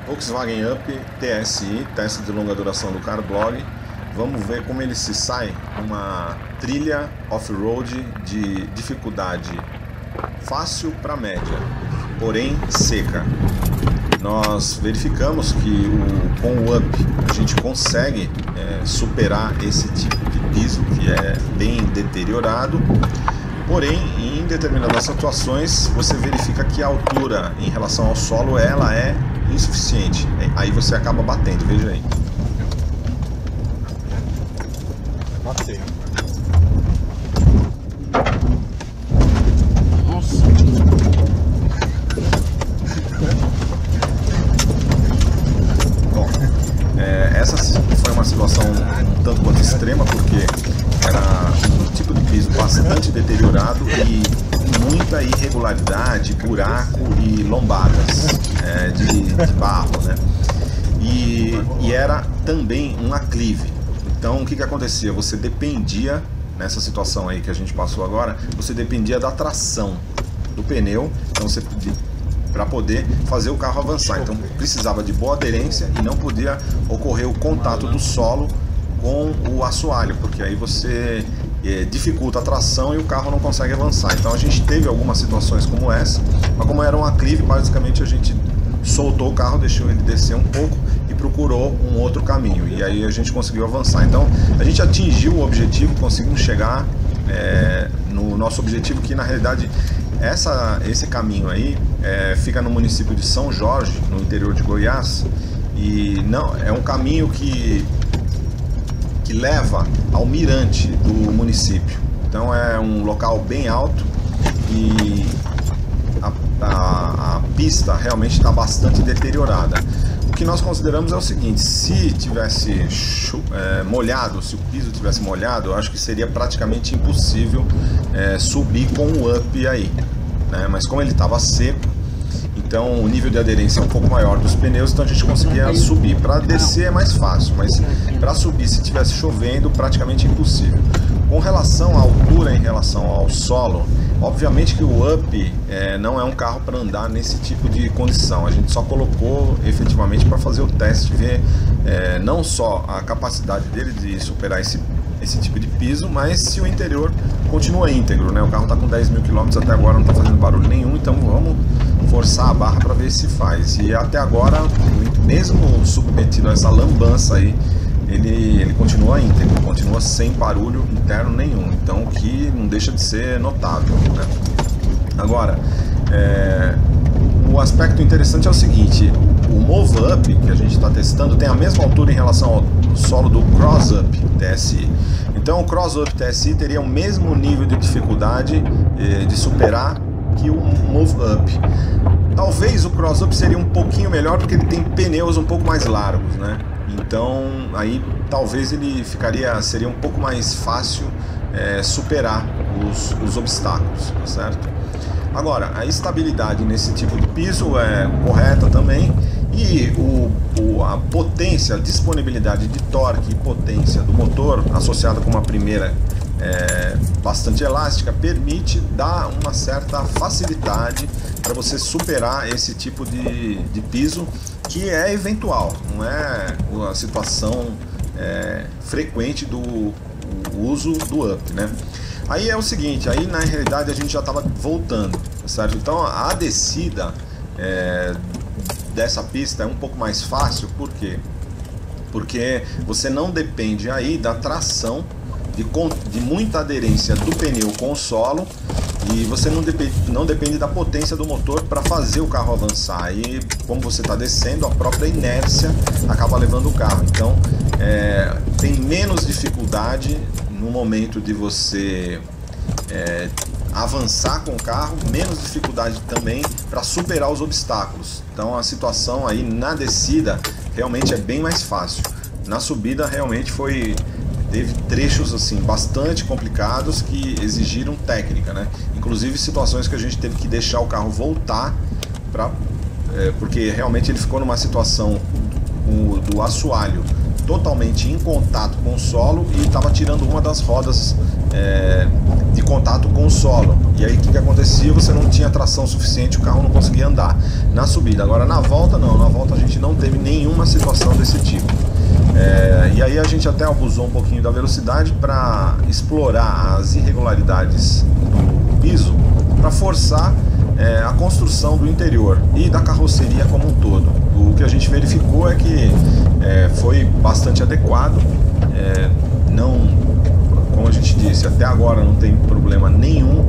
Volkswagen Up TSI, teste de longa duração do Carblog. Vamos ver como ele se sai numa trilha off-road de dificuldade fácil para média, porém seca. Nós verificamos que com o Up a gente consegue superar esse tipo de piso que é bem deteriorado, porém em determinadas situações você verifica que a altura em relação ao solo ela é insuficiente, aí você acaba batendo, veja aí. Bateu. Nossa. Bom, essa foi uma situação um tanto quanto extrema, porque era um tipo de piso bastante deteriorado e muita irregularidade, buraco e lombadas de barro, né? E era também um aclive. Então o que acontecia? Você dependia, nessa situação aí que a gente passou agora, você dependia da tração do pneu, então você para poder fazer o carro avançar. Então precisava de boa aderência e não podia ocorrer o contato do solo com o assoalho, porque aí você dificulta a tração e o carro não consegue avançar. Então a gente teve algumas situações como essa, mas como era um aclive, basicamente a gente soltou o carro, deixou ele descer um pouco e procurou um outro caminho, e aí a gente conseguiu avançar. Então a gente atingiu o objetivo, conseguimos chegar no nosso objetivo, que na realidade esse caminho aí fica no município de São Jorge, no interior de Goiás, e não é um caminho que leva ao mirante do município. Então é um local bem alto e a pista realmente está bastante deteriorada. O que nós consideramos é o seguinte: se tivesse molhado, se o piso tivesse molhado, eu acho que seria praticamente impossível subir com o Up aí, né? Mas como ele estava seco, então o nível de aderência é um pouco maior dos pneus, então a gente conseguia subir. Para descer é mais fácil, mas para subir, se tivesse chovendo, praticamente impossível. Com relação à altura em relação ao solo, obviamente que o Up não é um carro para andar nesse tipo de condição. A gente só colocou efetivamente para fazer o teste, ver não só a capacidade dele de superar esse tipo de piso, mas se o interior continua íntegro, né? O carro está com 10 mil quilômetros até agora, não está fazendo barulho nenhum, então vamos forçar a barra para ver se faz. E até agora, mesmo submetido a essa lambança aí, ele continua íntegro, continua sem barulho interno nenhum, então o que não deixa de ser notável, né? Agora, o aspecto interessante é o seguinte: o Move Up que a gente está testando tem a mesma altura em relação ao solo do Cross Up TSI. Então o Cross Up TSI teria o mesmo nível de dificuldade de superar que o Move Up. Talvez o Cross Up seria um pouquinho melhor porque ele tem pneus um pouco mais largos, né? Então aí talvez seria um pouco mais fácil superar os obstáculos, tá certo? Agora, a estabilidade nesse tipo de piso é correta também, e a potência, a disponibilidade de torque e potência do motor, associada com uma primeira bastante elástica, permite dar uma certa facilidade para você superar esse tipo de piso, que é eventual, não é a situação frequente do uso do Up, né? Aí é o seguinte, aí na realidade a gente já estava voltando, certo? Então a descida dessa pista é um pouco mais fácil, por quê? Porque você não depende aí da tração, de muita aderência do pneu com o solo, e você não depende da potência do motor para fazer o carro avançar. E como você está descendo, a própria inércia acaba levando o carro. Então tem menos dificuldade no momento de você avançar com o carro, menos dificuldade também para superar os obstáculos. Então a situação aí na descida realmente é bem mais fácil. Na subida realmente teve trechos assim bastante complicados que exigiram técnica, né? Inclusive situações que a gente teve que deixar o carro voltar porque realmente ele ficou numa situação do assoalho totalmente em contato com o solo e estava tirando uma das rodas de contato com o solo. E aí o que acontecia? Você não tinha tração suficiente, o carro não conseguia andar na subida. Agora na volta não, na volta a gente não nenhuma situação desse tipo. E aí a gente até abusou um pouquinho da velocidade para explorar as irregularidades do piso, para forçar a construção do interior e da carroceria como um todo. O que a gente verificou é que foi bastante adequado, como a gente disse, até agora não tem problema nenhum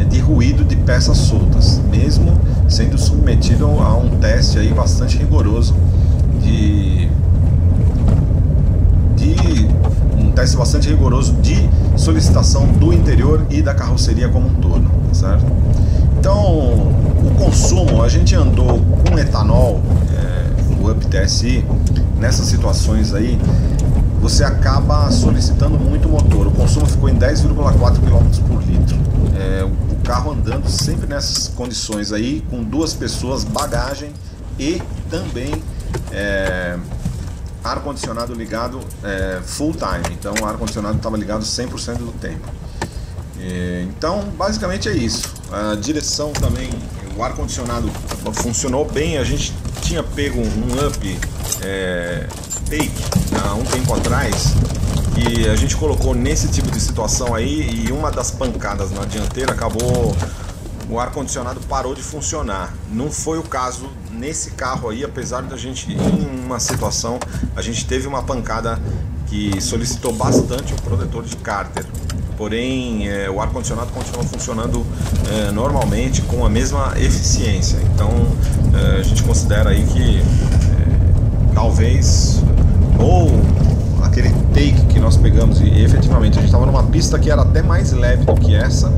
de ruído de peças soltas, mesmo sendo submetido a um teste aí bastante rigoroso de solicitação do interior e da carroceria como um todo, certo? Então, o consumo, a gente andou com etanol no Up TSI. Nessas situações aí, você acaba solicitando muito o motor. O consumo ficou em 10,4 km por litro. O carro andando sempre nessas condições aí, com 2 pessoas, bagagem e também ar-condicionado ligado full time. Então o ar-condicionado estava ligado 100% do tempo. Então basicamente é isso. A direção também, o ar-condicionado funcionou bem. A gente tinha pego um Up Take há um tempo atrás, e a gente colocou nesse tipo de situação aí, e uma das pancadas na dianteira acabou, o ar-condicionado parou de funcionar. Não foi o caso nesse carro aí, apesar da gente, em uma situação, a gente teve uma pancada que solicitou bastante o protetor de cárter. Porém, o ar-condicionado continuou funcionando normalmente, com a mesma eficiência. Então, a gente considera aí que talvez, ou aquele take que nós pegamos, e efetivamente a gente estava numa pista que era até mais leve do que essa,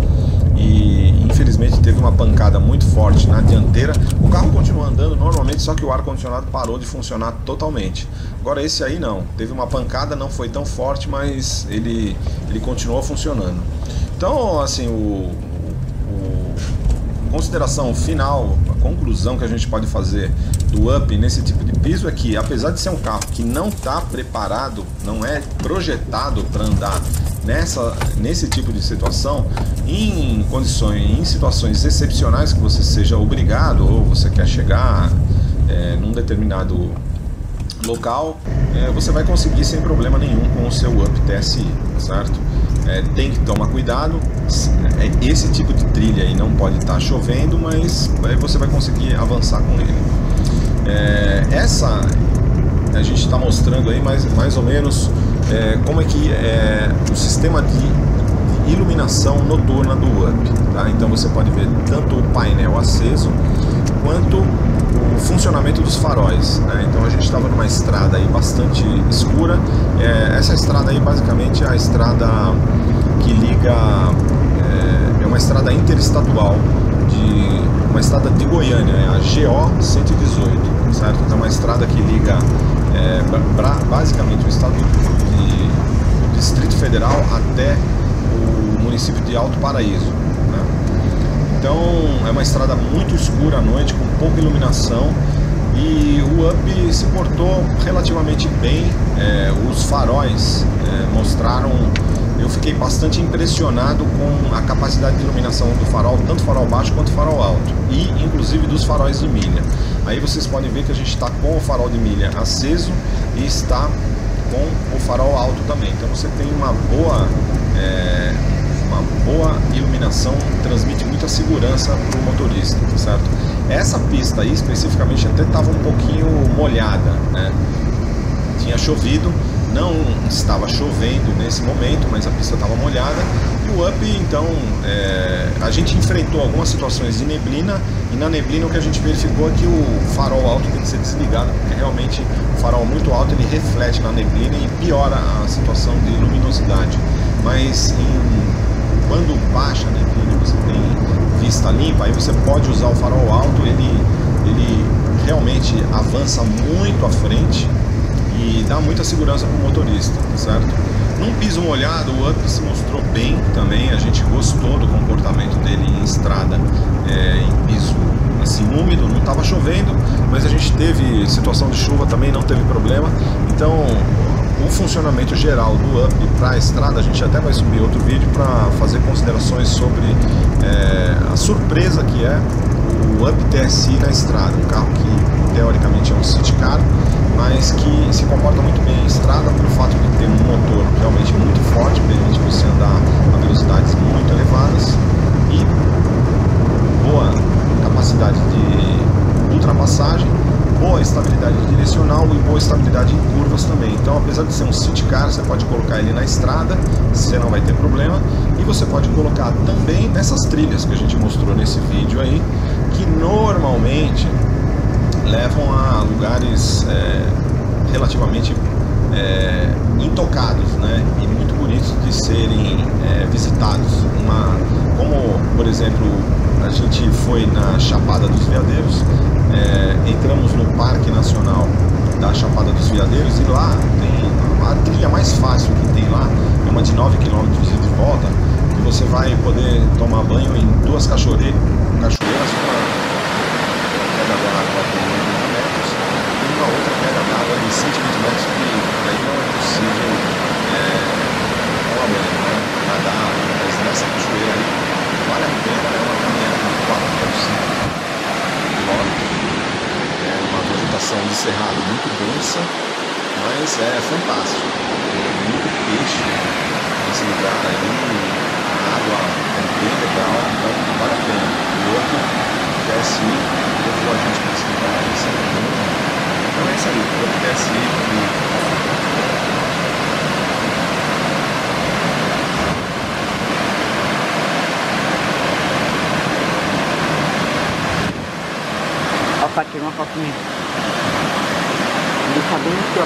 e infelizmente teve uma pancada muito forte na dianteira. O carro continuou andando normalmente, só que o ar-condicionado parou de funcionar totalmente. Agora esse aí não, teve uma pancada, não foi tão forte, mas ele continuou funcionando. Então, assim, consideração final, a conclusão que a gente pode fazer do Up nesse tipo de piso é que, apesar de ser um carro que não está preparado, não é projetado para andar nesse tipo de situação, em situações excepcionais que você seja obrigado, ou você quer chegar num determinado local, você vai conseguir sem problema nenhum com o seu Up TSI, certo? Tem que tomar cuidado. Esse tipo de trilha aí não pode estar chovendo, mas você vai conseguir avançar com ele. A gente está mostrando aí mais ou menos como é que é o sistema de iluminação noturna do Up, tá? Então você pode ver tanto o painel aceso quanto o funcionamento dos faróis, né? Então a gente estava numa estrada aí bastante escura. Essa estrada aí basicamente é a estrada que liga, é uma estrada interestadual, uma estrada de Goiânia, a GO 118, certo? Então é uma estrada que liga basicamente o estado do Distrito Federal até o município de Alto Paraíso, né? Então é uma estrada muito escura à noite, com pouca iluminação, e o Up se portou relativamente bem. Os faróis mostraram, eu fiquei bastante impressionado com a capacidade de iluminação do farol, tanto farol baixo quanto farol alto, e inclusive dos faróis de milha. Aí vocês podem ver que a gente está com o farol de milha aceso e está com o farol alto também. Então você tem uma boa iluminação, transmite muita segurança para o motorista, tá certo? Essa pista aí especificamente até estava um pouquinho molhada, né? Tinha chovido, não estava chovendo nesse momento, mas a pista estava molhada. E o Up, então, a gente enfrentou algumas situações de neblina, e na neblina o que a gente verificou é que o farol alto tem que ser desligado, porque realmente o farol muito alto ele reflete na neblina e piora a situação de luminosidade. Mas quando baixa a neblina, você tem vista limpa, aí você pode usar o farol alto. Ele realmente avança muito à frente e dá muita segurança para o motorista, certo? Num piso molhado, o Up se mostrou bem também. A gente gostou do comportamento dele em estrada, em piso assim úmido. Não estava chovendo, mas a gente teve situação de chuva também, não teve problema. Então o funcionamento geral do Up para a estrada, a gente até vai subir outro vídeo para fazer considerações sobre a surpresa que é o Up TSI na estrada. Um carro que teoricamente é um city car, mas se comporta muito bem em estrada pelo fato de ter um motor realmente muito forte, permite você andar a velocidades muito elevadas e boa capacidade de ultrapassagem, boa estabilidade direcional e boa estabilidade em curvas também. Então, apesar de ser um city car, você pode colocar ele na estrada, você não vai ter problema, e você pode colocar também nessas trilhas que a gente mostrou nesse vídeo aí, que normalmente levam a lugares relativamente intocados, né? E muito bonitos de serem visitados. Como, por exemplo, a gente foi na Chapada dos Veadeiros, entramos no Parque Nacional da Chapada dos Veadeiros e lá tem a trilha mais fácil que tem lá, é uma de 9 km de volta, que você vai poder tomar banho em duas cachoeiras, uma queda d'água de 90 metros e uma outra queda d'água de 120 metros, que aí não é possível tomar banho, né? Nadar, mas nessa cachoeira aí vale a pena, é uma caminhada de 4,5 km, é uma vegetação de cerrado muito densa, mas é fantástico, tem muito peixe nesse lugar aí, a água é bem legal, então vale a pena. O outro PSI levou a gente para esse lugar, esse é muito. Então é isso aí, o outro PSI Ó, pai, tira uma foto minha. Ele tá bem aqui, ó,